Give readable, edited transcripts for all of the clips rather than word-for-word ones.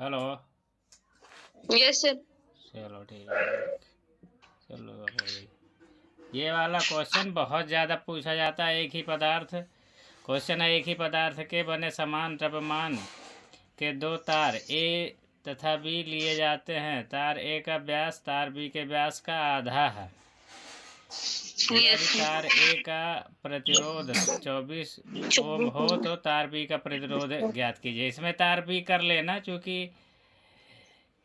Hello. Yes sir. चलो ठीक है। चलो अब हो गई। ये वाला क्वेश्चन बहुत ज़्यादा पूछा जाता है। एक ही पदार्थ क्वेश्चन है। एक ही पदार्थ के बने समान द्रव्यमान के दो तार ए तथा बी लिए जाते हैं। तार ए का व्यास तार बी के व्यास का आधा है। यदि तार ए का प्रतिरोध 24 ओम हो तो तार बी का प्रतिरोध ज्ञात कीजिए। इसमें तार बी कर लेना, क्योंकि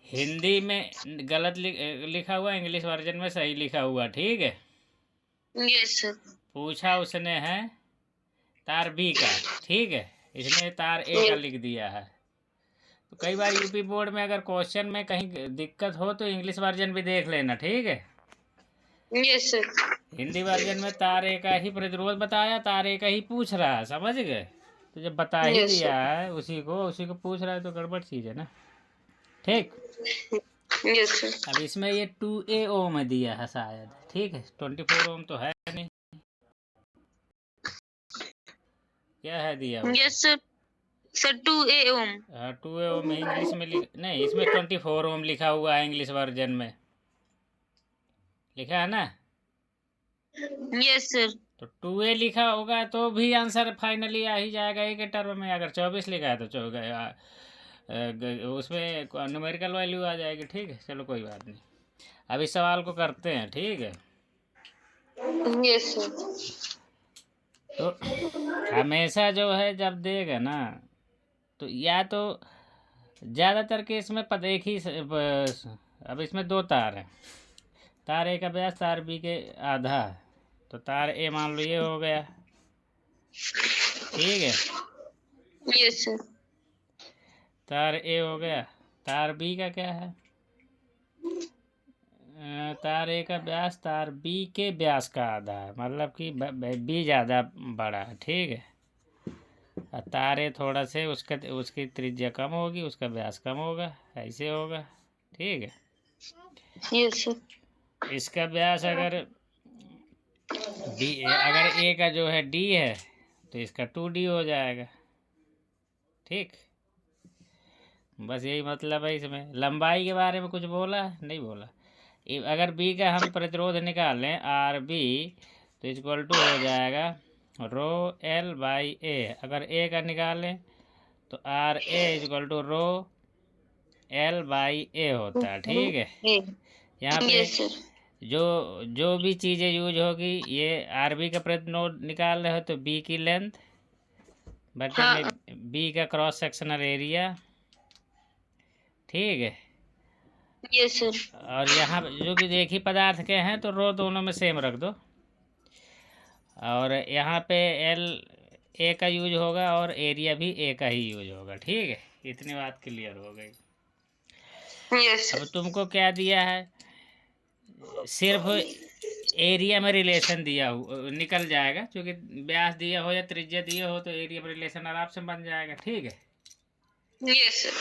हिंदी में गलत लिखा हुआ, इंग्लिश वर्जन में सही लिखा हुआ। ठीक है। Yes sir. पूछा उसने है तार बी का, ठीक है। इसने तार ए का लिख दिया है। तो कई बार यूपी बोर्ड में अगर क्वेश्चन में कहीं दिक्कत हो तो इंग्लिश वर्जन भी देख लेना। ठीक है। Yes sir. हिंदी वर्जन में तार ए का ही प्रतिरोध बताया, तार ए का ही पूछ रहा है, समझ गए। तो जब बता ही यस दिया सर। है उसी को पूछ रहा है तो गड़बड़ चीज़ है ना। ठीक। Yes sir. अब इसमें ये 2A ओम दिया है शायद। ठीक है। 24 ओम तो है नहीं। क्या है दिया हुआ? Yes sir. सर 2A ओम। 2A ओम इंग्लिश में नहीं, इसमें 24 ओम लिखा हुआ है इंग्लिश वर्जन में। लिखा है ना। Yes sir. तो 2A लिखा होगा तो भी आंसर फाइनली आ ही जाएगा एक टर्म में। अगर 24 लिखा है तो उसमें न्यूमेरिकल वैल्यू आ जाएगी। ठीक है। चलो कोई बात नहीं। अब इस सवाल को करते हैं। ठीक है। Yes sir. तो हमेशा जो है जब देगा ना, तो या तो ज़्यादातर केस में पता एक ही अब इसमें दो तार हैं। तार ए का व्यास तार बी के आधा है। तो तार ए मान लो ये हो गया। ठीक है। Yes sir. तार ए हो गया। तार बी का क्या है? तार ए का व्यास तार बी के व्यास का आधा है, मतलब कि बी ज़्यादा बड़ा है। ठीक है। और तार ए थोड़ा से उसकी त्रिज्या कम होगी, उसका व्यास कम होगा, ऐसे होगा। ठीक है। Yes sir. इसका व्यास अगर अगर ए का जो है डी है तो इसका 2D हो जाएगा। ठीक। बस यही मतलब है। इसमें लंबाई के बारे में कुछ बोला नहीं बोला। अगर बी का हम प्रतिरोध निकालें आर बी तो इक्वल टू हो जाएगा रो एल बाई ए। अगर ए का निकालें तो R A equal to rho L by A होता है। ठीक है। यहाँ पे जो जो भी चीज़ें यूज होगी, ये आर बी का प्रतिरोध निकाल रहे हो तो बी की लेंथ बटे में बी का क्रॉस सेक्शनल एरिया। ठीक है। Yes sir. और यहाँ जो कि एक ही पदार्थ के हैं तो रो दोनों में सेम रख दो। और यहाँ पे एल ए का यूज होगा और एरिया भी ए का ही यूज होगा। ठीक है। इतनी बात क्लियर हो गई। यस। अब तुमको क्या दिया है? सिर्फ एरिया में रिलेशन दिया हो निकल जाएगा, क्योंकि व्यास दिया हो या त्रिज्या दिया हो तो एरिया में रिलेशन आराम से बन जाएगा। ठीक है। Yes sir.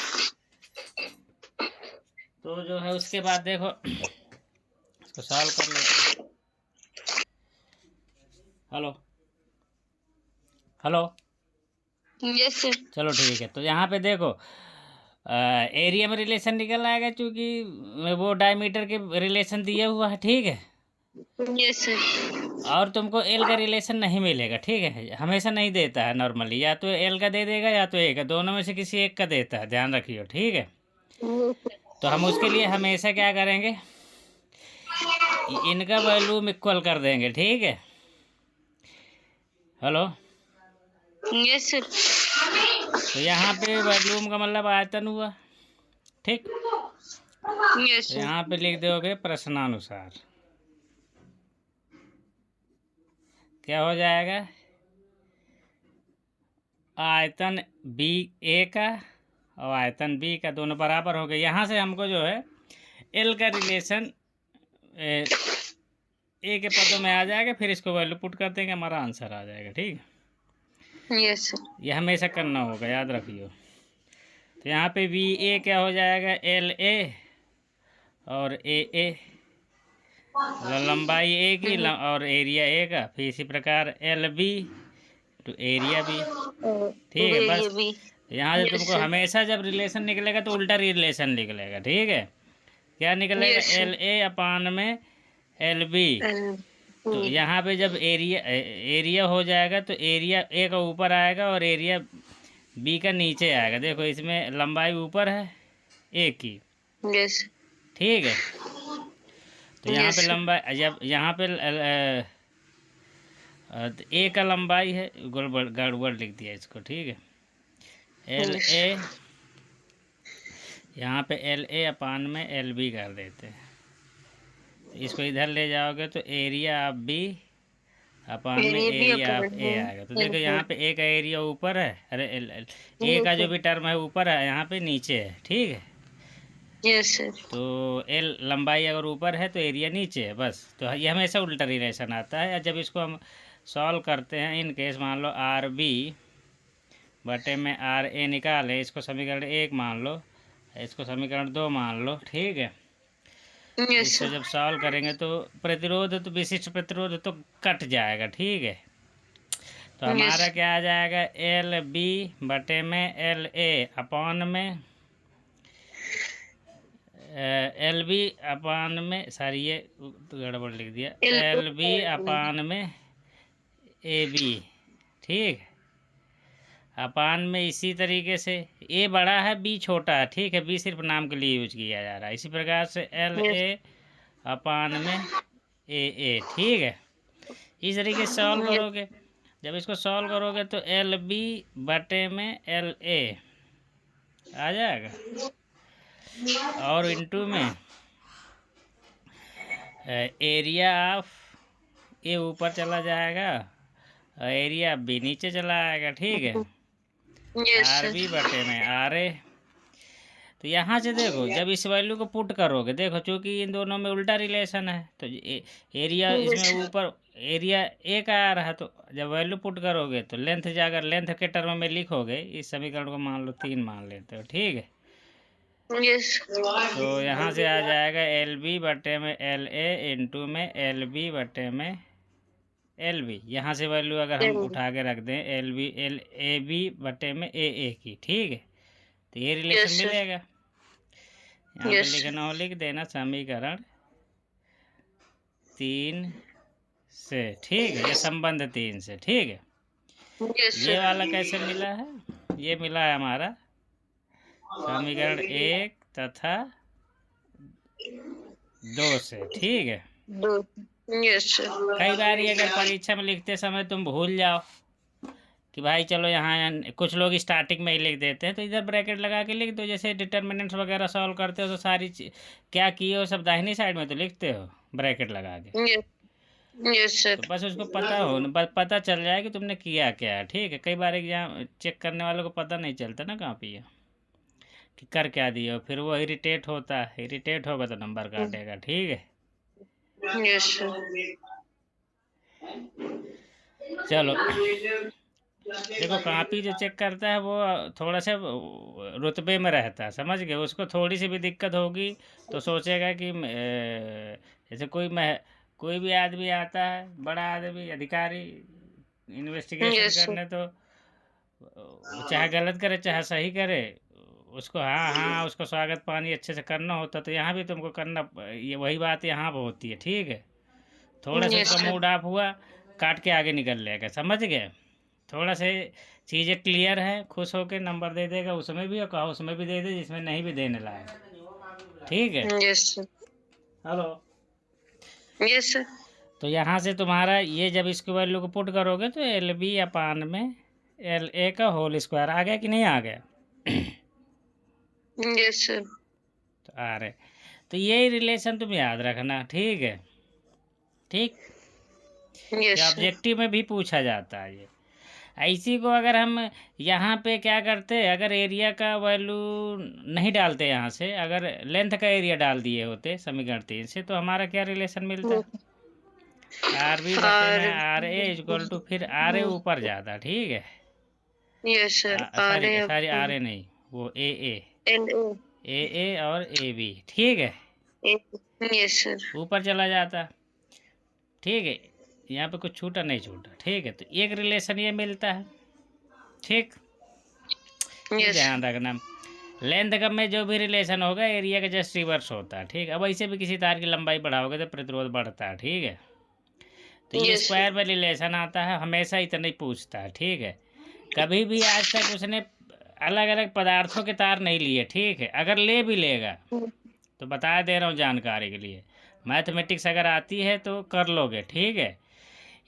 तो जो है उसके बाद देखो इसको सॉल्व कर लेते हैं। Hello hello. Yes sir. चलो ठीक है। तो यहाँ पे देखो एरिया में रिलेशन निकल आएगा, क्योंकि वो डायमीटर के रिलेशन दिया हुआ है। ठीक है। Yes sir. और तुमको एल का रिलेशन नहीं मिलेगा। ठीक है। हमेशा नहीं देता है नॉर्मली, या तो एल का दे देगा या तो ए का, दोनों में से किसी एक का देता है, ध्यान रखियो। ठीक है। तो हम उसके लिए हमेशा क्या करेंगे, इनका वॉल्यूम इक्वल कर देंगे। ठीक है। हेलो। Yes sir. तो यहाँ पे वॉल्यूम का मतलब आयतन हुआ। ठीक। यस तो सर। यहाँ पे लिख दोगे प्रश्नानुसार। क्या हो जाएगा? आयतन बी ए का और आयतन बी का दोनों बराबर हो गए। यहाँ से हमको जो है एल का रिलेशन ए के पदों में आ जाएगा, फिर इसको वैल्यू पुट कर देंगे, हमारा आंसर आ जाएगा। ठीक है। Yes sir. ये हमेशा करना होगा, याद रखियो। तो यहाँ पे वी ए क्या हो जाएगा? एल ए और ए लंबाई ए की और एरिया ए का। फिर इसी प्रकार एल बी तो एरिया भी। ठीक है। यहाँ से Yes, तुमको sir. हमेशा जब रिलेशन निकलेगा तो उल्टा रिलेशन निकलेगा, ठीक है। क्या निकलेगा? Yes, sir. LA/में LB। And तो यहाँ पे जब एरिया हो जाएगा तो एरिया ए का ऊपर आएगा और एरिया बी का नीचे आएगा। देखो इसमें लंबाई ऊपर है ए की, yes, ठीक है। तो यहाँ पे yes, sir. लंबाई जब यहाँ पे तो ए का लंबाई है, गड़बड़ लिख दिया इसको, ठीक है। Yes, LA, यहाँ पे LA/में LB कर देते हैं। तो इसको इधर ले जाओगे तो एरिया ऑफ बी अपान में area भी एरिया ऑफ अपन ए है. आएगा। तो देखो यहाँ पे ए का एरिया ऊपर है, अरे ए का जो भी टर्म है ऊपर है, यहाँ पे नीचे है, ठीक है। Yes, sir. तो एल लंबाई अगर ऊपर है तो एरिया नीचे है, बस। तो ये हमेशा उल्टा रिलेशन आता है। जब इसको हम सॉल्व करते हैं, इन केस मान लो RB/RA निकाले, इसको समीकरण 1 मान लो, इसको समीकरण 2 मान लो, ठीक है। Yes, इसको sir. जब सॉल्व करेंगे तो प्रतिरोध तो विशिष्ट प्रतिरोध तो कट जाएगा, ठीक है। तो हमारा Yes, क्या आ जाएगा? LB/LA/में LB/में, सॉरी ये तो गड़बड़ लिख दिया, LB/में AB, ठीक है। अपान में इसी तरीके से ए बड़ा है, बी छोटा है, ठीक है। बी सिर्फ नाम के लिए यूज किया जा रहा है। इसी प्रकार से LA/में AA, ठीक है। इस तरीके से सॉल्व करोगे। जब इसको सॉल्व करोगे तो LB/में LA आ जाएगा, और इनटू में एरिया ऑफ ए ऊपर चला जाएगा और एरिया बी नीचे चला आएगा, ठीक है। yes, sir. RB/में RA। तो यहाँ से देखो, जब इस वैल्यू को पुट करोगे, देखो चूंकि इन दोनों में उल्टा रिलेशन है तो एरिया इसमें ऊपर एरिया ए का आ रहा है, तो जब वैल्यू पुट करोगे तो लेंथ, अगर लेंथ के टर्म में लिखोगे, इस समीकरण को मान लो 3 मान लेते हो, ठीक है। Yes, तो यहाँ से आ जाएगा LB/में LA इंटू में LB/में LB। यहाँ से वैल्यू अगर हम उठा के रख दें AB/में AA की, ठीक है, तो ये रिलेशन Yes, sir. मिलेगा। यहाँ पे Yes, लिखना हो, लिख देना समीकरण 3 से, ठीक है, या संबंध 3 से, ठीक है। yes, ये sir. वाला कैसे मिला है? ये मिला है हमारा समीकरण 1 तथा 2 से, ठीक है। Yes, sir. कई बार ये अगर परीक्षा में लिखते समय तुम भूल जाओ कि भाई चलो यहाँ, कुछ लोग स्टार्टिंग में ही लिख देते हैं, तो इधर ब्रैकेट लगा के लिख दो। जैसे डिटर्मिनेंट्स वगैरह सॉल्व करते हो तो सारी क्या किए हो सब दाहिनी साइड में तो लिखते हो ब्रैकेट लगा के। Yes, yes, sir. तो बस उसको पता हो, बस पता चल जाए कि तुमने किया क्या है, ठीक है। कई बार एग्जाम चेक करने वालों को पता नहीं चलता ना कॉपी है कि कर क्या दिए हो, फिर वो इरिटेट होता है। इरिटेट होगा तो नंबर काटेगा, ठीक है। Yes, sir. चलो देखो, कॉपी जो चेक करता है वो थोड़ा सा रुतबे में रहता है, समझ गए। उसको थोड़ी सी भी दिक्कत होगी तो सोचेगा कि जैसे कोई भी आदमी आता है, बड़ा आदमी, अधिकारी, इन्वेस्टिगेशन Yes, sir. करने, तो चाहे गलत करे चाहे सही करे, उसको हाँ उसको स्वागत पानी अच्छे से करना होता। तो यहाँ भी तुमको करना, ये वही बात यहाँ पर होती है, ठीक है। थोड़ा सा Yes, उसका sir. मूड ऑफ हुआ, काट के आगे निकल लेगा, समझ गए। थोड़ा से चीज़ें क्लियर है, खुश होकर नंबर दे देगा, उसमें भी और कहा उसमें भी दे दे, जिसमें नहीं भी देने लायक, ठीक है। Yes, sir. Hello. Yes, sir. तो यहाँ से तुम्हारा ये जब इसकी वैल्यू को पुट करोगे तो LB/में LA का होल स्क्वायर आ गया कि नहीं आ गया? Yes, sir. तो आ रहे। तो यही रिलेशन तुम याद रखना, ठीक है, ठीक। Yes, ये sir. ऑब्जेक्टिव में भी पूछा जाता है ये। इसी को अगर हम यहाँ पे क्या करते, अगर एरिया का वैल्यू नहीं डालते, यहाँ से अगर लेंथ का एरिया डाल दिए होते समीकरण 3 से, तो हमारा क्या रिलेशन मिलता? RB/में RA इक्वल टू, फिर RA ऊपर जाता, ठीक है। Yes, sir. सॉरी RA नहीं, वो AA और AB, ठीक है, Yes, sir. ऊपर चला जाता, ठीक है। यहाँ पे कुछ छूटा नहीं छूटा, ठीक है। तो एक रिलेशन ये मिलता है, ठीक। ये Yes. ध्यान रखना। लेंथ कम में जो भी रिलेशन होगा एरिया का जस्ट रिवर्स होता है, ठीक है। अब ऐसे भी किसी तार की लंबाई बढ़ाओगे तो प्रतिरोध बढ़ता है, ठीक है। तो ये Yes, sir. स्क्वायर में रिलेशन आता है, हमेशा इतना ही पूछता है, ठीक है। कभी भी आज तक उसने अलग अलग पदार्थों के तार नहीं लिए, ठीक है। अगर ले भी लेगा तो बता दे रहा हूँ जानकारी के लिए, मैथमेटिक्स अगर आती है तो कर लोगे, ठीक है।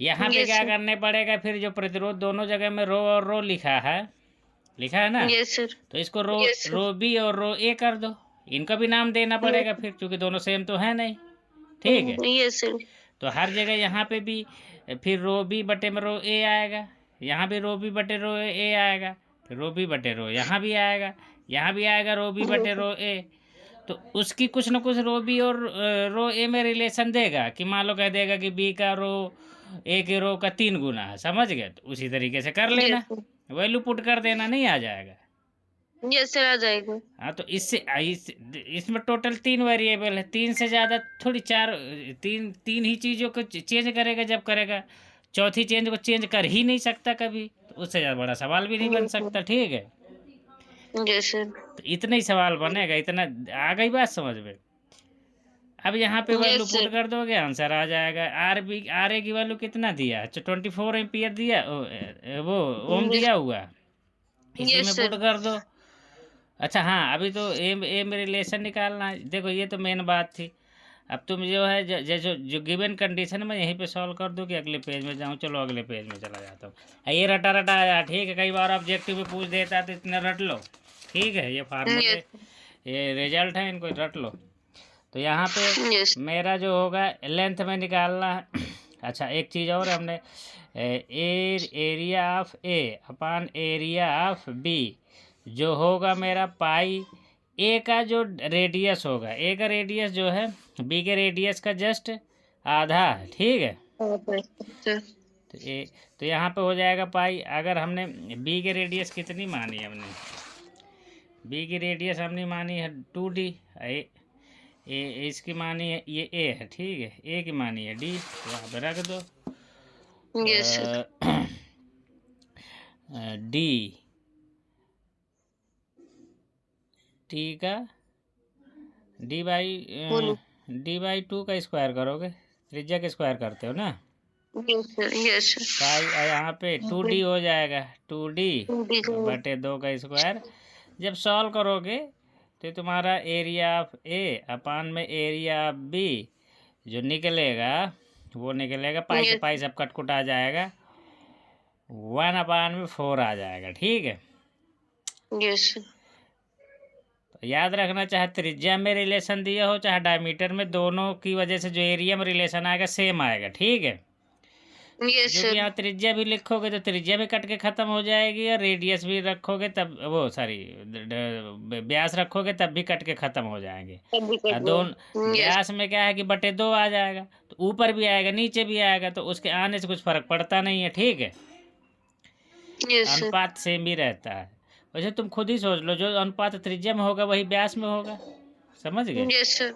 यहाँ पे Yes, क्या sir. करने पड़ेगा फिर, जो प्रतिरोध दोनों जगह में रो और रो लिखा है ना, Yes, sir. तो इसको रो बी और रो ए कर दो। इनका भी नाम देना पड़ेगा फिर, क्योंकि दोनों सेम तो है नहीं, ठीक है। Yes, sir. तो हर जगह यहाँ पे भी फिर रो बी बटे में रो ए आएगा, यहाँ भी रो बी बटे रो ए आएगा, फिर रो बी बटे रो यहाँ भी आएगा, यहाँ भी आएगा रो बी बटे रो ए। तो उसकी कुछ ना कुछ रो बी और रो ए में रिलेशन देगा, कि मान लो कह देगा कि बी का रो ए के रो का 3 गुना है, समझ गए। तो उसी तरीके से कर लेना, Yes, sir. वैल्यू पुट कर देना, नहीं आ जाएगा। Yes, sir. आ जाएगा। हाँ, तो इसमें टोटल 3 वेरिएबल है, 3 से ज़्यादा थोड़ी, 4 तीन ही चीज़ों को चेंज करेगा। जब करेगा चौथी चेंज को चेंज कर ही नहीं सकता कभी, तो उससे ज़्यादा बड़ा सवाल भी नहीं बन सकता, ठीक है। Yes, sir. तो इतना ही सवाल बनेगा, इतना आ गई बात समझ में। अब यहाँ पे वैल्यू Yes, पुट sir. कर दोगे, आंसर आ जाएगा। आर ए की वैल्यू कितना दिया है, 24 एम्पियर दिया, वो ओम दिया हुआ, इसी Yes, में sir. पुट कर दो। अच्छा हाँ, अभी तो ए में रिलेशन निकालना है। देखो ये तो मेन बात थी। अब तुम जो है जैसे जो गिवन कंडीशन में यहीं पे सॉल्व कर दो, कि अगले पेज में जाऊँ। चलो अगले पेज में चला जाता हूँ। ये रटा रटा आया, ठीक है। कई बार ऑब्जेक्टिव में पूछ देता है तो इतना रट लो, ठीक है। ये फार्मूले, Yes. ये रिजल्ट है, इनको रट लो। तो यहाँ पे Yes. मेरा जो होगा लेंथ में निकालना है। अच्छा, एक चीज़ और हमने, area of A upon area of B जो होगा मेरा पाई ए का जो रेडियस होगा, ए का रेडियस जो है बी के रेडियस का जस्ट आधा है, ठीक है। Sir. तो ए तो यहाँ पे हो जाएगा पाई। अगर हमने बी के रेडियस कितनी मानी, हमने बी की रेडियस हमने मानी है 2D, इसकी मानी है, ये ए है, ठीक है। ए की मानी है डी, यहाँ पे रख दो। Yes, sir. डी टी का बोलो। डी बाई 2 का स्क्वायर करोगे, त्रिज्या का स्क्वायर करते हो ना। Yes, sir. Yes, sir. पाई यहाँ पे 2D हो जाएगा, 2D बटे 2 का स्क्वायर। जब सॉल्व करोगे तो तुम्हारा एरिया ऑफ ए अपान में एरिया ऑफ बी जो निकलेगा वो निकलेगा, पाई से पाई सब कट आ जाएगा, 1 अपान में 4 आ जाएगा, ठीक है। Yes, sir. तो याद रखना, चाहे त्रिज्या में रिलेशन दिया हो चाहे डायमीटर में, दोनों की वजह से जो एरिया में रिलेशन आएगा सेम आएगा, ठीक है। Yes, जो sir. कि यहाँ त्रिज्या भी लिखोगे तो त्रिज्या भी कट के ख़त्म हो जाएगी, और रेडियस भी रखोगे तब वो सॉरी व्यास रखोगे तब भी कट के ख़त्म हो जाएंगे। और दोनों व्यास में क्या है कि बटे 2 आ जाएगा, तो ऊपर भी आएगा नीचे भी आएगा, तो उसके आने से कुछ फ़र्क पड़ता नहीं है, ठीक है। Yes, sir. अनुपात सेम ही रहता है। वैसे तुम खुद ही सोच लो, जो अनुपात त्रिज्या में होगा वही व्यास में होगा, समझ गए। Yes, sir.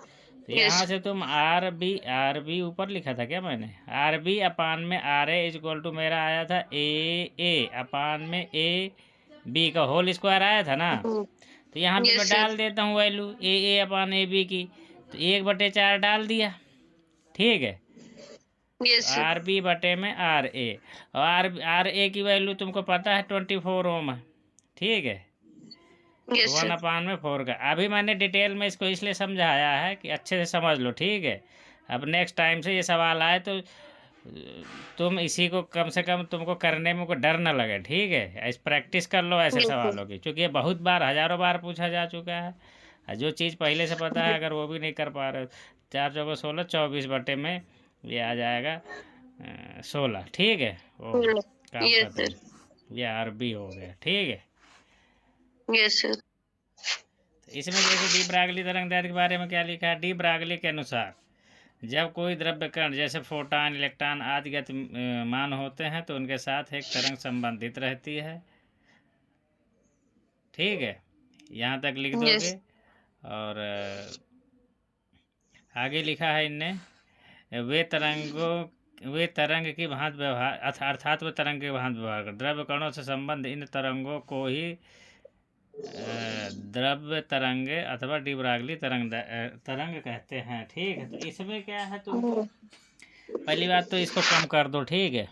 तो यहाँ से तुम आर बी ऊपर लिखा था क्या मैंने, आर बी अपान में R A is equal to मेरा आया था ए अपान में ए बी का होल स्क्वायर आया था ना। तो यहाँ पे मैं डाल देता हूँ value A upon A B की, तो 1/4 डाल दिया, ठीक है। Yes, sir. आर बी बटे में आर ए, और आर ए की वैल्यू तुमको पता है 24 ओम है, ठीक है। Yes, 1 sir. अपान में 4 का। अभी मैंने डिटेल में इसको इसलिए समझाया है कि अच्छे से समझ लो, ठीक है। अब नेक्स्ट टाइम से ये सवाल आए तो तुम इसी को कम से कम तुमको करने में कोई डर ना लगे, ठीक है। ऐसे प्रैक्टिस कर लो ऐसे सवालों की, क्योंकि ये बहुत बार हज़ारों बार पूछा जा चुका है। और जो चीज़ पहले से पता है अगर वो भी नहीं कर पा रहे हो, 4 चौको 16, 24 बटे में ये आ जाएगा 16, ठीक है। वो काम Yes, खत्म, sir. ये आर बी हो गया, ठीक है। Yes, sir. इसमें देखो डी ब्रागली तरंगदैर्घ्य के बारे में क्या लिखा है। डी ब्रागली के अनुसार जब कोई द्रव्य कण जैसे फोटॉन, इलेक्ट्रॉन आदि गतिमान होते हैं तो उनके साथ एक तरंग संबंधित रहती है, ठीक है। यहाँ तक लिख दोगे। और आगे लिखा है इनने, वे तरंग की भांति व्यवहार, अर्थात वे तरंग के भांति व्यवहार कर द्रव्य कणों से संबंध इन तरंगों को ही द्रव्य तरंगे अथवा डिब्रागली तरंग कहते हैं। ठीक है, तो इसमें क्या है, तुमको पहली बात तो इसको कम कर दो। ठीक है,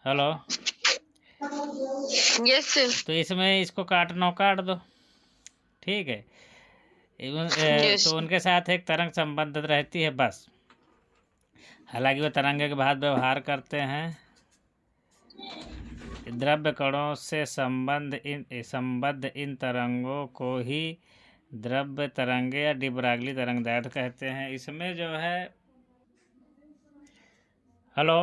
हेलो, यस सर। तो इसमें इसको काट दो। ठीक है, यस तो उनके साथ एक तरंग संबंधित रहती है बस। हालांकि वो तरंग के बाद व्यवहार करते हैं। द्रव्य कणों से संबद्ध इन तरंगों को ही द्रव्य तरंगे या डिब्रागली तरंगदैर्ध्य कहते हैं। इसमें जो है, हेलो,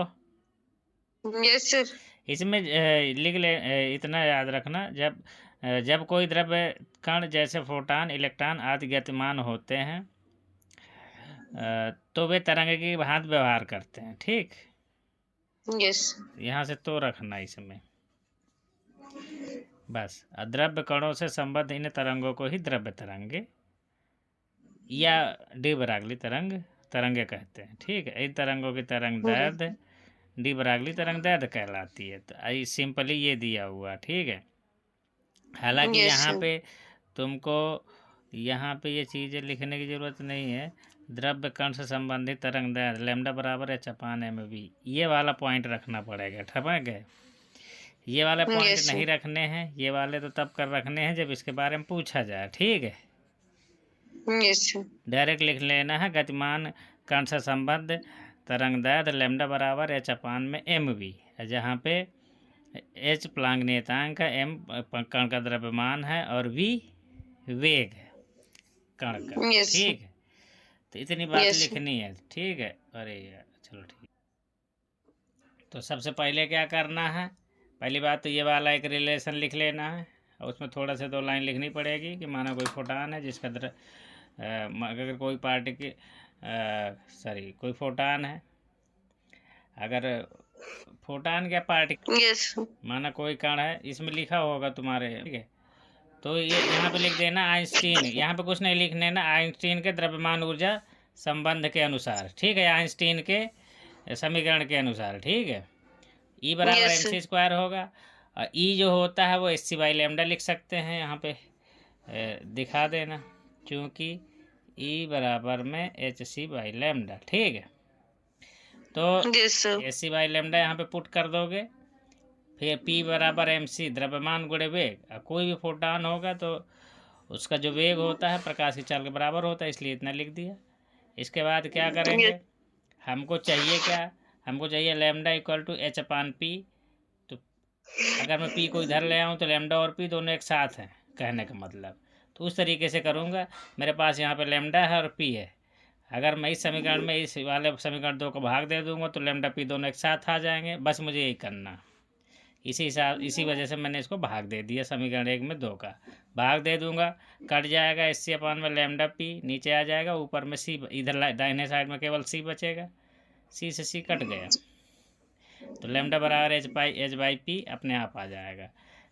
यस सर। इसमें लिख ले, इतना याद रखना, जब कोई द्रव्य कण जैसे फोटॉन, इलेक्ट्रॉन आदि गतिमान होते हैं तो वे तरंग की भांति व्यवहार करते हैं। ठीक, यस यहाँ से तो रखना इसमें बस। द्रव्य कणों से संबद्ध इन तरंगों को ही द्रव्य तरंगे या डिब्रागली तरंगे कहते हैं। ठीक है, इन तरंगों की तरंगदैर्ध्य डिब्रागली तरंगदैर्ध्य कहलाती है। तो आई सिंपली ये दिया हुआ। ठीक है, हालांकि यस यहाँ सर। पे तुमको यहाँ पे ये चीज़ें लिखने की ज़रूरत नहीं है। द्रव्य कण से संबंधित तरंगदैर्ध्य लैम्डा बराबर h/mv, ये वाला पॉइंट रखना पड़ेगा। समझ गए? ये वाले पॉइंट यस नहीं सर। रखने हैं, ये वाले तो तब कर रखने हैं जब इसके बारे में पूछा जाए। ठीक है, यस सर। डायरेक्ट लिख लेना है गतिमान कण से संबद्ध तरंगदैर्ध्य लैम्डा बराबर h/mv, जहाँ पे h प्लांक नियतांक है, m कण का द्रव्यमान है और v वेग है कण का। Yes sir. ठीक है, तो इतनी बात यस सर। लिखनी है। ठीक है, अरे यार चलो ठीक। तो सबसे पहले क्या करना है, पहली बात तो ये वाला एक रिलेशन लिख लेना है, और उसमें थोड़ा से 2 लाइन लिखनी पड़ेगी कि माना कोई फोटान है जिसका अगर कोई कोई फोटान है, अगर फोटान क्या पार्टिकल, यस सर। माना कोई कण है, इसमें लिखा होगा तुम्हारे। ठीक है, तो ये यहाँ पे लिख देना आइंस्टीन, यहाँ पे कुछ नहीं लिखने ना, आइंस्टीन के द्रव्यमान ऊर्जा संबंध के अनुसार। ठीक है, आइंस्टीन के समीकरण के अनुसार। ठीक है, ई बराबर यस एम सर। सी स्क्वायर होगा, और ई जो होता है वो एस सी बाई लेमडा लिख सकते हैं। यहाँ पे दिखा देना, क्योंकि ई बराबर में एच सी बाई लेमडा। ठीक है, तो yes sir. S C by lambda यहाँ पे पुट कर दोगे, फिर पी बराबर एम सी द्रव्यमान गुणे वेग। कोई भी फोटॉन होगा तो उसका जो वेग होता है प्रकाश की चाल के बराबर होता है, इसलिए इतना लिख दिया। इसके बाद क्या करेंगे, हमको चाहिए क्या, हमको चाहिए लैम्डा इक्वल टू h/p। तो अगर मैं p को इधर ले आऊँ तो लैम्डा और p दोनों एक साथ हैं, कहने का मतलब। तो उस तरीके से करूँगा, मेरे पास यहाँ पे लैम्डा है और p है। अगर मैं इस समीकरण में इस वाले समीकरण 2 को भाग दे दूँगा तो लैम्डा p दोनों एक साथ आ जाएंगे। बस मुझे यही करना, इसी वजह से मैंने इसको भाग दे दिया। समीकरण 1 में 2 का भाग दे दूंगा, कट जाएगा, एस अपन में लैम्डा पी नीचे आ जाएगा, ऊपर में सी, इधर दाहिने साइड में केवल सी बचेगा, सी से सी कट गया, तो लैम्डा बराबर एच बाई पी अपने आप आ जाएगा।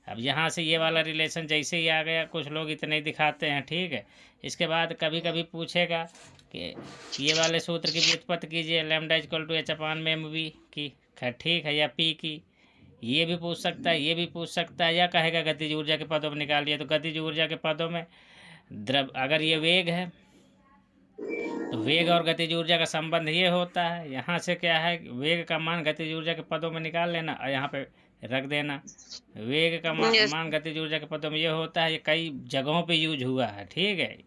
अब यहाँ से ये वाला रिलेशन जैसे ही आ गया, कुछ लोग इतने ही दिखाते हैं। ठीक है, इसके बाद कभी कभी पूछेगा कि ये वाले सूत्र की व्युत्पत्ति कीजिए, लैम्डा इक्वल टू h/mv की। खैर ठीक है, या पी की, ये भी पूछ सकता है, ये भी पूछ सकता है, या कहेगा गतिज ऊर्जा के पदों में निकालिए। तो गतिज ऊर्जा के पदों में अगर ये वेग है तो वेग और गतिज ऊर्जा का संबंध ये होता है, यहाँ से क्या है, वेग का मान गतिज ऊर्जा के पदों में निकाल लेना और यहाँ पे रख देना। वेग का मान गतिज ऊर्जा के पदों में ये होता है, ये कई जगहों पे यूज हुआ है। ठीक है,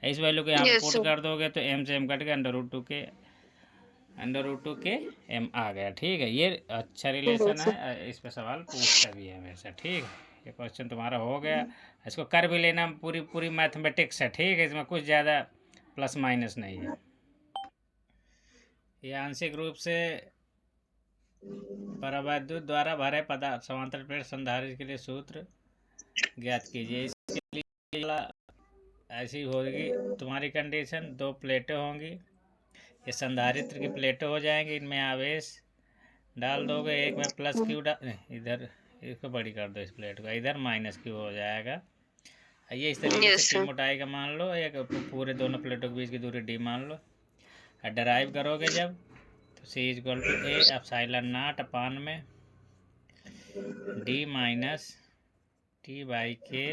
इस वैल्यू को यहाँ पे पुट कर दोगे तो m से m कट के अंडर रूट टू के m आ गया। ठीक है, ये अच्छा रिलेशन है, इस पर सवाल पूछता भी है हमेशा। ठीक है, ये क्वेश्चन तुम्हारा हो गया, इसको कर भी लेना, पूरी पूरी मैथमेटिक्स है। ठीक है, इसमें कुछ ज़्यादा प्लस माइनस नहीं है। ये आंशिक रूप से परावैद्युत द्वारा भरे पदार्थ समांतर प्लेट संधारित्र के लिए सूत्र ज्ञात कीजिए। इसके लिए ऐसी होगी तुम्हारी कंडीशन, 2 प्लेटें होंगी, ये संधारित्र की प्लेटें हो जाएंगी, इनमें आवेश डाल दोगे, एक में प्लस क्यू इधर इसको बड़ी कर दो, इस प्लेट को इधर माइनस क्यू हो जाएगा। ये इस तरीके से टी मोटाई का मान लो, एक पूरे दोनों प्लेटों के बीच की दूरी डी मान लो, और डराइव करोगे जब तो C equal to A epsilon naught upon में डी माइनस टी बाई के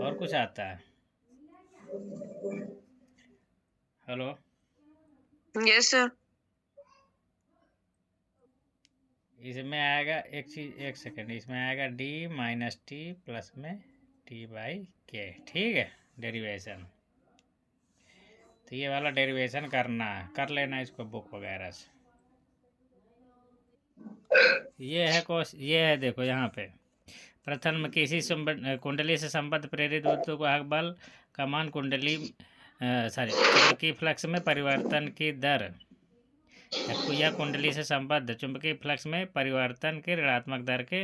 और कुछ आता है? Hello, Yes, sir. इसमें आएगा एक चीज, एक सेकंड, इसमें आएगा डी माइनस टी प्लस में टी बाई के, ठीक है, डेरिवेशन। तो ये वाला डेरिवेशन करना है, कर लेना इसको बुक वगैरह से। ये है ये है, देखो यहाँ पे प्रथम में किसी कुंडली से संबद्ध प्रेरित विद्युत वाहक बल का मान कुंडली चुंबकीय फ्लक्स में परिवर्तन की दर या कुंडली से संबद्ध चुंबकीय फ्लक्स में परिवर्तन के ऋणात्मक दर के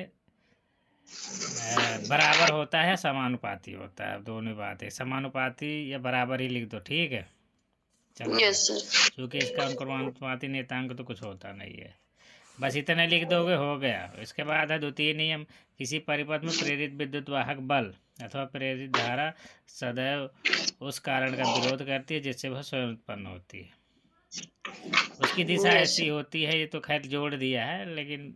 बराबर होता है, समानुपाती होता है। दोनों बातें समानुपाती या बराबर ही लिख दो, ठीक है। चलो, Yes, sir. क्योंकि इसका अनुक्रमानुपाती नियतांक तो कुछ होता नहीं है, बस इतने लिख दोगे हो गया। इसके बाद है द्वितीय नियम, किसी परिपथ में प्रेरित विद्युत वाहक बल अथवा प्रेरित धारा सदैव उस कारण का विरोध करती है जिससे वह स्वयं उत्पन्न होती है। उसकी दिशा Yes, ऐसी होती है, ये तो खैर जोड़ दिया है, लेकिन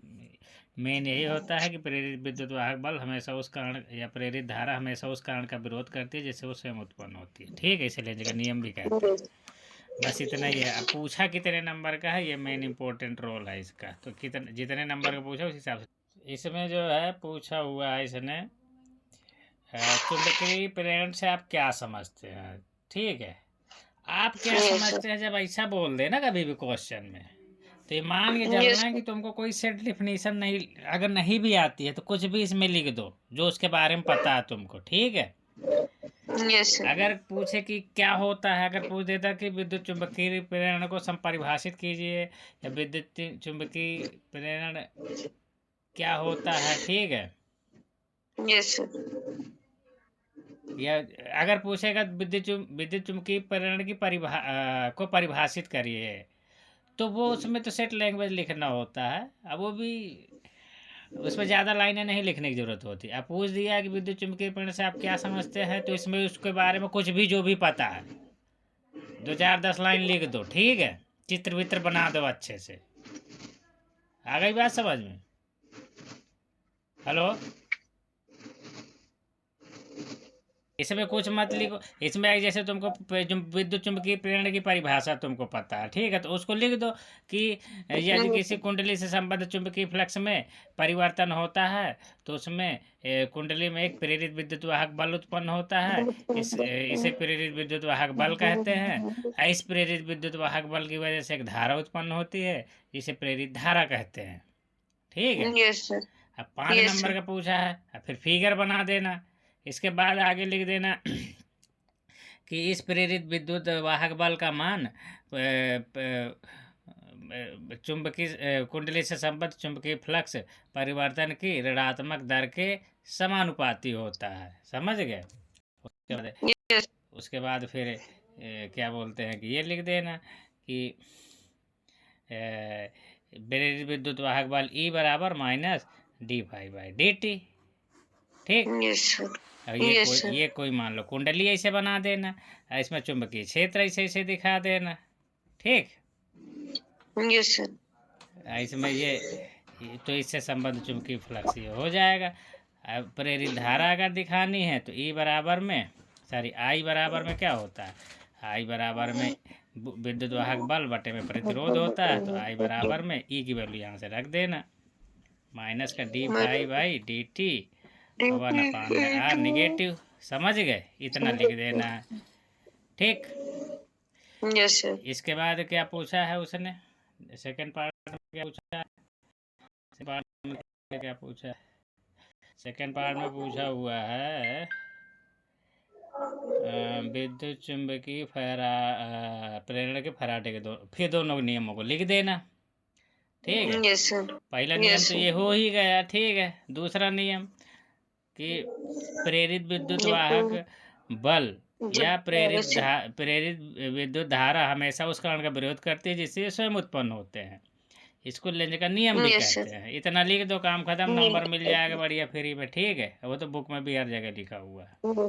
मेन यही होता है कि प्रेरित विद्युत वाहक बल हमेशा उस कारण या प्रेरित धारा हमेशा उस कारण का विरोध करती है जिससे वो स्वयं उत्पन्न होती है, ठीक है। इसलिए जगह नियम भी कहते हैं। बस इतना ही है। अब पूछा कितने नंबर का है, ये मेन इंपॉर्टेंट रोल है इसका। तो कितने जितने नंबर का पूछा उस हिसाब से इसमें जो है पूछा हुआ है इसने चुंबकीय प्रेरण से आप क्या समझते हैं, ठीक है। आप क्या समझते हैं जब ऐसा बोल दे ना कभी भी क्वेश्चन में, तो ये मान के चलना है कि तुमको कोई सेट डिफिनीशन नहीं, अगर नहीं भी आती है तो कुछ भी इसमें लिख दो जो उसके बारे में पता है तुमको, ठीक है। yes, sir. अगर पूछे कि क्या होता है, अगर पूछ देता कि विद्युत चुंबकीय प्रेरण को परिभाषित कीजिए या विद्युत चुंबकीय प्रेरण क्या होता है, ठीक है। Yes, sir. या अगर पूछेगा विद्युत चुंबकीय प्रेरण की को परिभाषित करिए, तो वो उसमें तो सेट लैंग्वेज लिखना होता है। अब वो भी उसमें ज़्यादा लाइनें नहीं लिखने की ज़रूरत होती। अब पूछ दिया कि विद्युत चुंबकीय प्रेरण से आप क्या समझते हैं, तो इसमें उसके बारे में कुछ भी जो भी पता है 2 4 10 लाइन लिख दो, ठीक है। चित्र वित्र बना दो अच्छे से। आ गई बात समझ में? हेलो, इसमें कुछ मत लिखो। इसमें जैसे तुमको विद्युत चुंबकीय प्रेरण की परिभाषा तुमको पता है, ठीक है, तो उसको लिख दो कि यदि किसी कुंडली से संबद्ध चुंबकीय फ्लक्स में परिवर्तन होता है तो उसमें कुंडली में एक प्रेरित विद्युत वाहक बल उत्पन्न होता है। इसे प्रेरित विद्युत वाहक बल कहते हैं। इस प्रेरित विद्युत वाहक बल की वजह से एक धारा उत्पन्न होती है, जिसे प्रेरित धारा कहते हैं, ठीक है। Yes, sir. अब 5 Yes, नंबर sir. का पूछा है, अब फिर फिगर बना देना। इसके बाद आगे लिख देना कि इस प्रेरित विद्युत वाहक बल का मान चुंबकीय कुंडली से संबद्ध चुंबकीय फ्लक्स परिवर्तन की ऋणात्मक दर के समानुपाती होता है, समझ गए। उसके बाद Yes. फिर क्या बोलते हैं कि ये लिख देना कि प्रेरित विद्युत वाहक बल ई बराबर minus D phi by D T, ठीक। Yes, sir. अब Yes, sir. ये कोई मान लो कुंडली ऐसे बना देना, इसमें चुंबकीय क्षेत्र ऐसे ऐसे दिखा देना, ठीक। Yes, sir. इसमें ये तो इससे संबद्ध चुंबकीय फ्लक्स ये हो जाएगा। अब प्रेरित धारा अगर दिखानी है तो ई बराबर में आई बराबर में क्या होता है, आई बराबर में विद्युत वाहक बल बटे में प्रतिरोध होता है, तो आई बराबर में ई की वैल्यू यहाँ से रख देना, माइनस का D phi by D T 1/r negative, समझ गए। इतना लिख देना है, ठीक। Yes, sir. इसके बाद क्या पूछा है उसने, सेकंड पार्ट में क्या पूछा है, क्या पूछा है, सेकंड पार्ट में पूछा हुआ है विद्युत चुंबकीय प्रेरण के फराटे के फिर दोनों नियमों को लिख देना, ठीक है। Yes, sir. पहला नियम तो ये हो ही गया, ठीक है। दूसरा नियम कि प्रेरित विद्युत वाहक बल या प्रेरित विद्युत धारा हमेशा उस कारण का विरोध करती है जिससे स्वयं उत्पन्न होते हैं, इसको लेने का नियम भी कहते हैं। इतना लिख दो, काम खत्म, नंबर मिल जाएगा बढ़िया फ्री में, ठीक है। वो तो बुक में भी हर जगह लिखा हुआ है,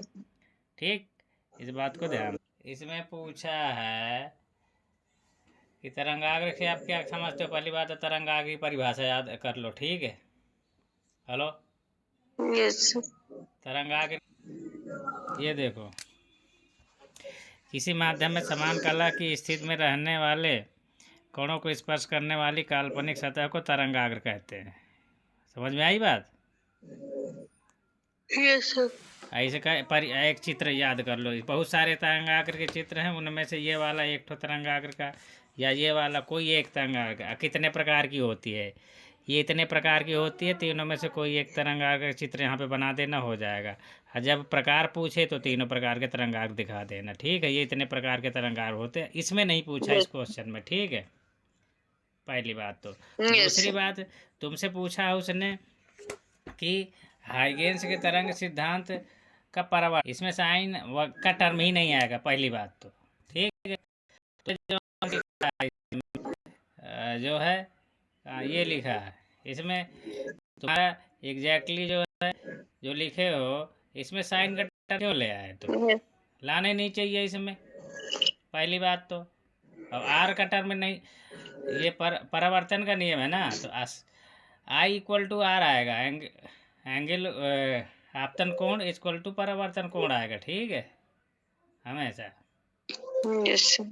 ठीक। इस बात को ध्यान। इसमें पूछा है कि तरंगाग्र से आप क्या समझते हो। पहली बात है तरंगाग्र की परिभाषा याद कर लो, ठीक है। Hello, Yes, sir. तरंगाग्र, ये देखो, किसी माध्यम में समान कला की स्थिति में रहने वाले कोणों को स्पर्श करने वाली काल्पनिक सतह को तरंगाग्र कहते हैं। समझ में आई बात? Yes, sir. ऐसे का पर एक चित्र याद कर लो, बहुत सारे तरंगाग्र के चित्र हैं, उनमें से ये वाला एक ठो तरंगाग्र का, या ये वाला कोई एक तरंगाग्र कितने प्रकार की होती है, ये इतने प्रकार की होती है, तीनों में से कोई एक तरंगाग्र का चित्र यहाँ पे बना देना, हो जाएगा। और जब प्रकार पूछे तो तीनों प्रकार के तरंगाग्र दिखा देना, ठीक है। ये इतने प्रकार के तरंगाग्र होते हैं, इसमें नहीं पूछा इस क्वेश्चन में, ठीक है। पहली बात तो। Yes, दूसरी sir. बात, तुमसे पूछा उसने कि हाइगेंस के तरंग सिद्धांत का परावर्तन, इसमें साइन का टर्म ही नहीं आएगा, पहली बात तो, ठीक है। तो जो है ये लिखा है इसमें, तुम्हारा एग्जैक्टली जो है जो लिखे हो, इसमें साइन का टर्म क्यों ले आए? तो Yes. लाने नहीं चाहिए इसमें, पहली बात तो। अब आर का टर्म नहीं, ये परावर्तन का नियम है ना, तो आई इक्वल टू आर आएगा, एंगल आपतन कोण इक्वल टू परावर्तन कोण आएगा, ठीक है, हमेशा। Yes, sir.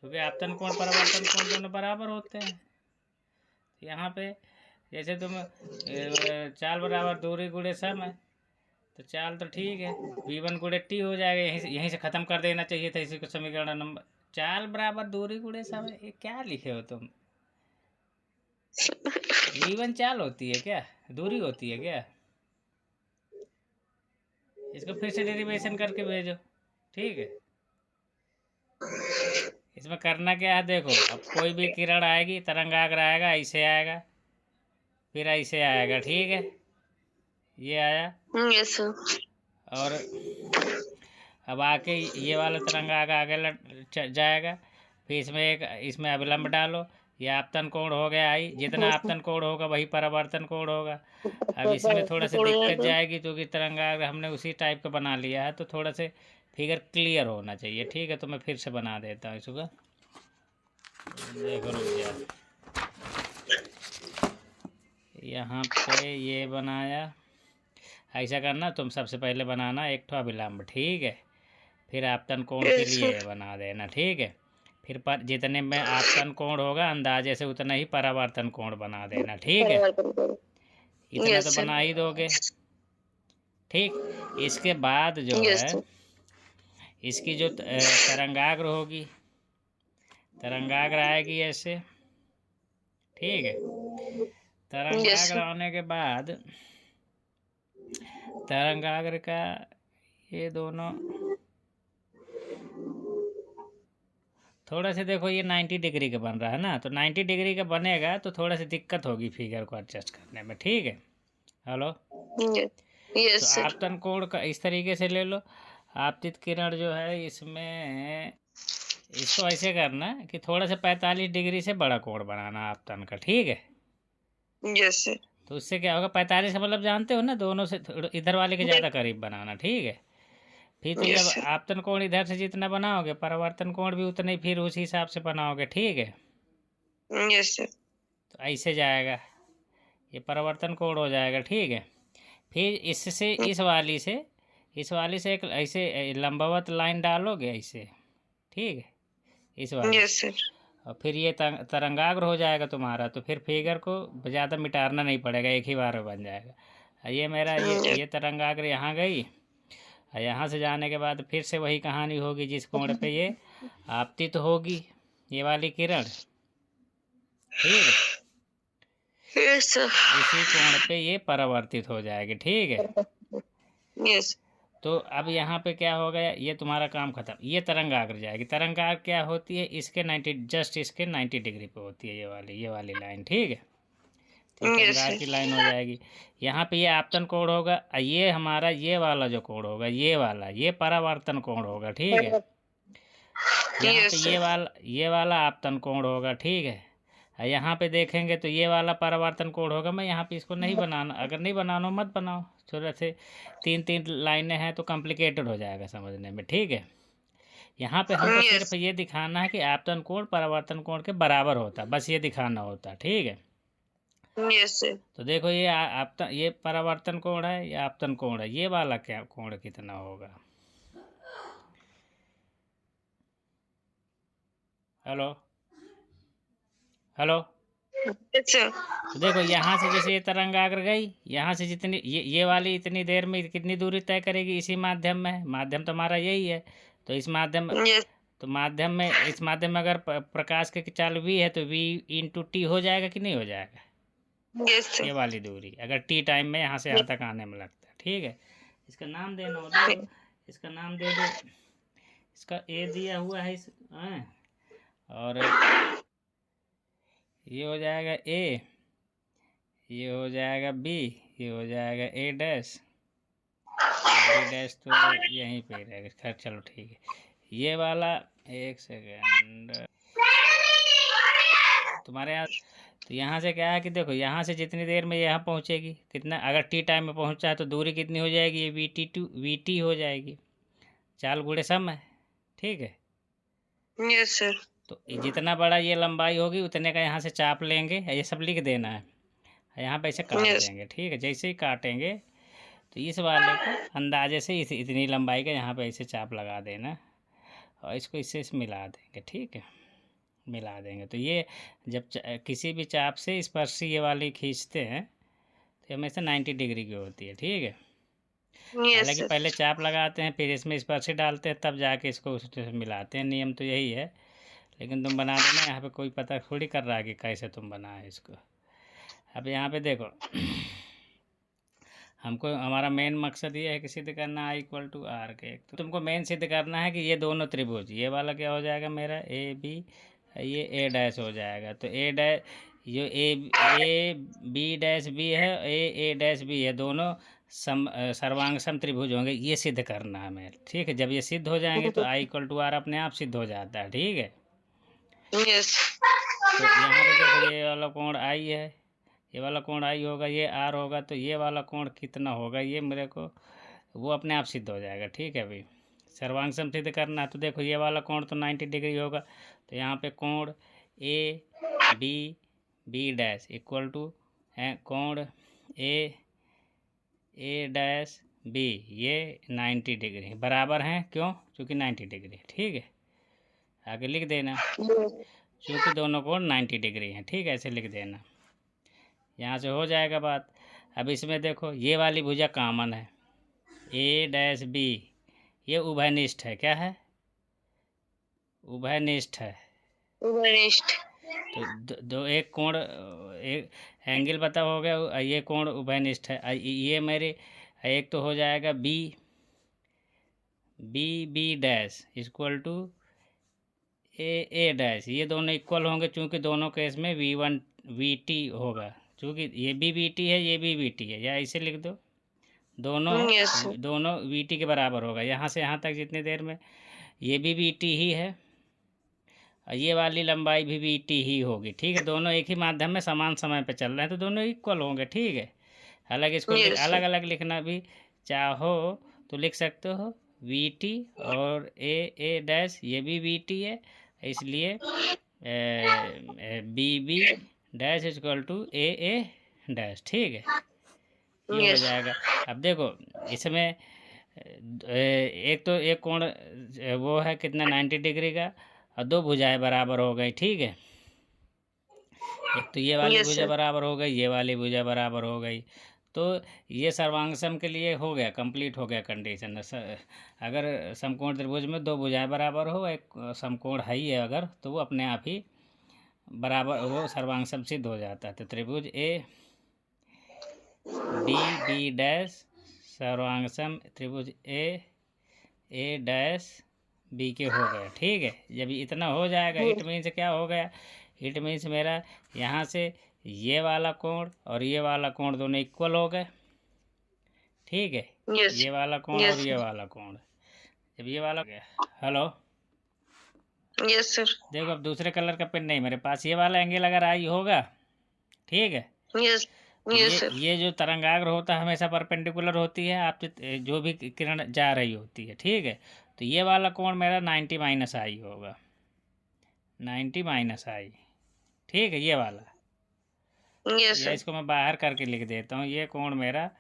क्योंकि आपतन कोण परावर्तन कोण दोनों बराबर होते हैं। यहाँ पे जैसे तुम चाल बराबर दूरी गुणे समय, तो चाल तो ठीक है, v1 गुणे टी हो जाएगा, यहीं से ख़त्म कर देना चाहिए था इसी को, समीकरण नंबर। चाल बराबर दूरी गुणे समय, ये क्या लिखे हो तुम? v1 चाल होती है क्या, दूरी होती है क्या? इसको फिर से डेरिवेशन करके भेजो, ठीक है। इसमें करना क्या है, देखो, अब कोई भी किरण आएगी, तरंगाग्र आएगा, ऐसे आएगा, फिर ऐसे आएगा, ठीक है, ये आया। Yes, sir. और अब आके ये वाला तरंगाग्र आगे जाएगा, फिर इसमें अविलंब डालो, ये आपतन कोण हो गया आई, जितना आपतन कोण होगा वही परावर्तन कोण होगा। अब इसमें थोड़ा सा दिक्कत जाएगी, क्योंकि तरंगाग्र हमने उसी टाइप का बना लिया है, तो थोड़ा से फिगर क्लियर होना चाहिए, ठीक है। तो मैं फिर से बना देता हूँ इसको, देखो, रुक जा। यहाँ पे ये बनाया, ऐसा करना तुम, सबसे पहले बनाना एक ठो अभिलंब, ठीक है, फिर आपतन कोण के लिए बना देना, ठीक है। फिर पर जितने में आपतन कोण होगा अंदाजे से उतना ही परावर्तन कोण बना देना, ठीक है। इतना तो बना ही दोगे, ठीक। इसके बाद जो है इसकी जो तरंगाग्र होगी, तरंगाग्र आएगी ऐसे, ठीक है। तरंगाग्र आने के बाद तरंगाग्र का ये दोनों थोड़ा से, देखो ये 90 डिग्री का बन रहा है ना, तो 90 डिग्री का बनेगा तो थोड़ा सी दिक्कत होगी फिगर को एडजस्ट करने में, ठीक है। हेलो, तो आपतन कोण का इस तरीके से ले लो, आपतित किरण जो है इसमें, इसको ऐसे करना कि थोड़ा सा 45 डिग्री से बड़ा कोण बनाना आपतन का, ठीक है। Yes, sir. तो उससे क्या होगा, 45 का मतलब जानते हो ना, दोनों से इधर वाले के ज़्यादा करीब बनाना, ठीक है। फिर तो जब आपतन कोण इधर से जितना बनाओगे, परावर्तन कोण भी उतना ही फिर उसी हिसाब से बनाओगे, ठीक है। Yes, sir. तो ऐसे जाएगा, ये परावर्तन कोण हो जाएगा, ठीक है। फिर इससे इस वाली से एक ऐसे लंबवत लाइन डालोगे ऐसे, ठीक है, इस वाली। Yes, sir. और फिर ये तरंगाग्र हो जाएगा तुम्हारा, तो फिर फिगर को ज़्यादा मिटाना नहीं पड़ेगा, एक ही बार में बन जाएगा। ये मेरा ये तरंगाग्र यहाँ गई, और यहाँ से जाने के बाद फिर से वही कहानी होगी, जिस कोण पे ये आपतित होगी, ये वाली किरण, ठीक है, Yes, sir. इसी कोण पे ये परावर्तित हो जाएगी, ठीक है। Yes. तो अब यहाँ पे क्या हो गया, ये तुम्हारा काम खत्म, ये तरंगाग्र जाएगी। तरंगाग्र क्या होती है, इसके 90 जस्ट इसके 90 डिग्री पे होती है, ये वाली लाइन, ठीक है। तो तरंगाग्र की लाइन हो जाएगी। यहाँ पे ये आपतन कोण होगा, और ये हमारा ये वाला जो कोण होगा, ये वाला, ये परावर्तन कोण होगा, ठीक है। यहाँ पे ये वाला आपतन कोण होगा, ठीक है। और यहाँ पे देखेंगे तो ये वाला परावर्तन कोण होगा। मैं यहाँ पे इसको नहीं बनाना, अगर नहीं बनाना मत बनाओ, थोड़ा से 3 लाइनें हैं तो कॉम्प्लिकेटेड हो जाएगा समझने में, ठीक है। यहाँ पे हमको सिर्फ ये दिखाना है कि आपतन कोण परावर्तन कोण के बराबर होता, बस ये दिखाना होता, ठीक है। Yes, sir. तो देखो ये आपतन, ये परावर्तन कोण है, ये आपतन कोण है, ये वाला क्या कोण कितना होगा? Hello hello. Yes, sir. तो देखो यहाँ से जैसे ये तरंग आकर गई, यहाँ से जितनी ये वाली इतनी देर में कितनी दूरी तय करेगी इसी माध्यम में, माध्यम तो हमारा यही है। तो इस माध्यम, Yes, तो माध्यम में, इस माध्यम में अगर प्रकाश के चाल v है तो v इंटू टी हो जाएगा कि नहीं हो जाएगा? yes, sir. ये वाली दूरी अगर टी टाइम में यहाँ से यहाँ तक आने में लगता है, ठीक है। इसका नाम देना हो दो, इसका नाम दे दो, इसका ए दिया हुआ है इस और ये हो जाएगा ए, ये हो जाएगा बी, ये हो जाएगा ए डैश, बी डैश तो यहीं पे ही रहेगा। खैर चलो ठीक है। ये वाला, एक सेकेंड, तुम्हारे यहाँ, तो यहाँ से क्या है कि देखो यहाँ से जितनी देर में यहाँ पहुँचेगी, कितना, अगर टी टाइम में पहुँचा है तो दूरी कितनी हो जाएगी? ये वी टी हो जाएगी, चाल गुणे समय, ठीक है। Yes, sir. तो जितना बड़ा ये लंबाई होगी उतने का यहाँ से चाप लेंगे, ये सब लिख देना है, यहाँ पे ऐसे काट Yes. देंगे, ठीक है। जैसे ही काटेंगे तो इस वाले को अंदाजे से इतनी लंबाई का यहाँ पे ऐसे चाप लगा देना और इसको इससे मिला देंगे, ठीक है। मिला देंगे तो ये जब किसी भी चाप से स्पर्शी ये वाली खींचते हैं तो हमेशा 90 डिग्री की होती है, ठीक है। Yes, हालांकि sir. पहले चाप लगाते हैं फिर इसमें स्पर्शी डालते हैं तब जाके इसको उससे मिलाते हैं, नियम तो यही है। लेकिन तुम बना देना, यहाँ पे कोई पता थोड़ी कर रहा है कि कैसे तुम बनाए इसको। अब यहाँ पे देखो हमको, हमारा मेन मकसद ये है कि सिद्ध करना आई इक्वल टू आर के। तो तुमको मेन सिद्ध करना है कि ये दोनों त्रिभुज, ये वाला क्या हो जाएगा मेरा ए बी, ये ए डैश हो जाएगा। तो ए डैश, जो ए बी डैश बी है, ए डैश बी है, दोनों सर्वांग सम त्रिभुज होंगे, ये सिद्ध करना है हमें, ठीक है। जब ये सिद्ध हो जाएंगे तो आई इक्वल टू आर अपने आप सिद्ध हो जाता है, ठीक है। Yes. तो यहाँ पे देखो ये वाला कोण आई है, ये वाला कोण आई होगा, ये आर होगा, तो ये वाला कोण कितना होगा ये मेरे को वो अपने आप सिद्ध हो जाएगा, ठीक है भाई। सर्वांग सम सिद्ध करना है तो देखो ये वाला कोण तो 90 डिग्री होगा, तो यहाँ पे कोण A B dash equal to है कोण ए डैश बी, ये 90 डिग्री बराबर हैं, क्यों? क्योंकि 90 डिग्री, ठीक है। आगे लिख देना क्योंकि दोनों कोण 90 डिग्री हैं, ठीक है, ऐसे लिख देना। यहाँ से हो जाएगा बात। अब इसमें देखो ये वाली भुजा कॉमन है, ए डैश बी, ये उभयनिष्ठ है, क्या है? उभयनिष्ठ है। Vanished. तो दो एक कोण, एक एंगल पता हो गया, ये कोण उभयनिष्ठ है। ये मेरे एक तो हो जाएगा B dash equal to A dash, ये दोनों इक्वल होंगे चूँकि दोनों केस में V1 VT होगा, चूँकि ये भी VT है ये भी VT है, या इसे लिख दो दोनों Yes, sir. दोनों VT के बराबर होगा। यहाँ से यहाँ तक जितनी देर में ये भी VT ही है और ये वाली लंबाई भी VT ही होगी, ठीक है। दोनों एक ही माध्यम में समान समय पे चल रहे हैं तो दोनों इक्वल होंगे, ठीक है। हालांकि इसको Yes, sir. अलग अलग लिखना भी चाहो तो लिख सकते हो, VT और ए डैश ये भी VT है, इसलिए B dash equal to A dash, ठीक है। ये हो Yes. जाएगा। अब देखो इसमें एक तो एक कोण वो है कितना 90 डिग्री का और दो भुजाएं बराबर हो गई, ठीक है। एक तो ये वाली Yes, भुजा sir. बराबर हो गई, ये वाली भुजा बराबर हो गई, तो ये सर्वांग सम के लिए हो गया, कंप्लीट हो गया कंडीशन। अगर समकोण त्रिभुज में दो भुजाएं बराबर हो, एक समकोण है ही है अगर, तो वो अपने आप ही बराबर, वो सर्वांग सम सिद्ध हो जाता है। तो त्रिभुज ए बी डैश सर्वांग सम त्रिभुज ए डैश बी के हो गए, ठीक है। जब इतना हो जाएगा इट मीन्स क्या हो गया? इट मीन्स मेरा यहाँ से ये वाला कोण और ये वाला कोण दोनों इक्वल हो गए, ठीक है। Yes. ये वाला कोण Yes, और ये sir. वाला कोण, जब ये वाला गया, हेलो Yes, sir. देखो अब दूसरे कलर का पेन नहीं मेरे पास, ये वाला एंगल अगर आई होगा, ठीक है, Yes. तो Yes, sir. ये जो तरंगाग्र होता है हमेशा परपेंडिकुलर होती है आप जो भी किरण जा रही होती है, ठीक है। तो ये वाला कोण मेरा 90 माइनस आई होगा, 90 माइनस आई, ठीक है, ये वाला। Yes, या sir. इसको मैं बाहर करके लिख देता हूँ, ये कोण मेरा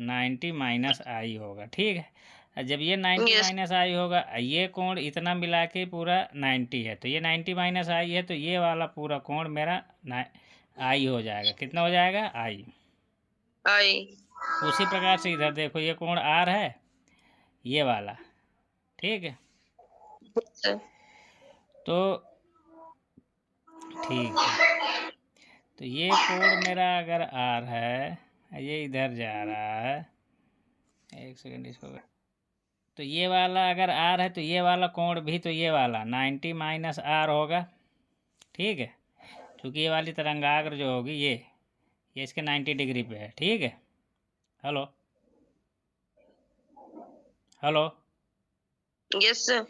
90 माइनस आई होगा, ठीक है। और जब ये 90 Yes. माइनस आई होगा, ये कोण इतना मिला के पूरा 90 है, तो ये 90 माइनस आई है, तो ये वाला पूरा कोण मेरा आई हो जाएगा। कितना हो जाएगा? आई। I. उसी प्रकार से इधर देखो, ये कोण आर है, ये वाला, ठीक है। Yes, sir. तो ठीक है, तो ये कोण मेरा अगर आर है, ये इधर जा रहा है, एक सेकंड इसको, तो ये वाला अगर आर है, तो ये वाला कोण भी, तो ये वाला 90 माइनस आर होगा, ठीक है। क्योंकि ये वाली तरंगाग्र जो होगी, ये इसके 90 डिग्री पे है, ठीक है। Hello hello. Yes, sir.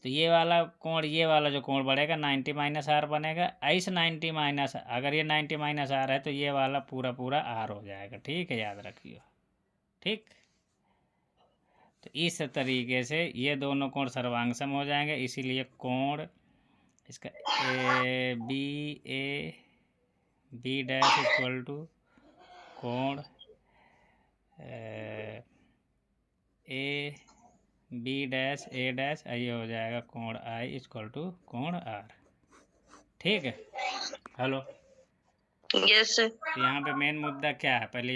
तो ये वाला कोण, ये वाला जो कोण बढ़ेगा 90 माइनस आर बनेगा। इस 90 माइनस, अगर ये 90 माइनस आर है, तो ये वाला पूरा पूरा आर हो जाएगा, ठीक है, याद रखिए, ठीक। तो इस तरीके से ये दोनों कोण सर्वांग सम हो जाएंगे, इसीलिए कोण इसका A B dash equal to कोण ए डैश ये हो जाएगा कोण आई इक्वल टू कोण आर, ठीक है। हेलो। Yes, sir. तो यहाँ पे मेन मुद्दा क्या है, पहले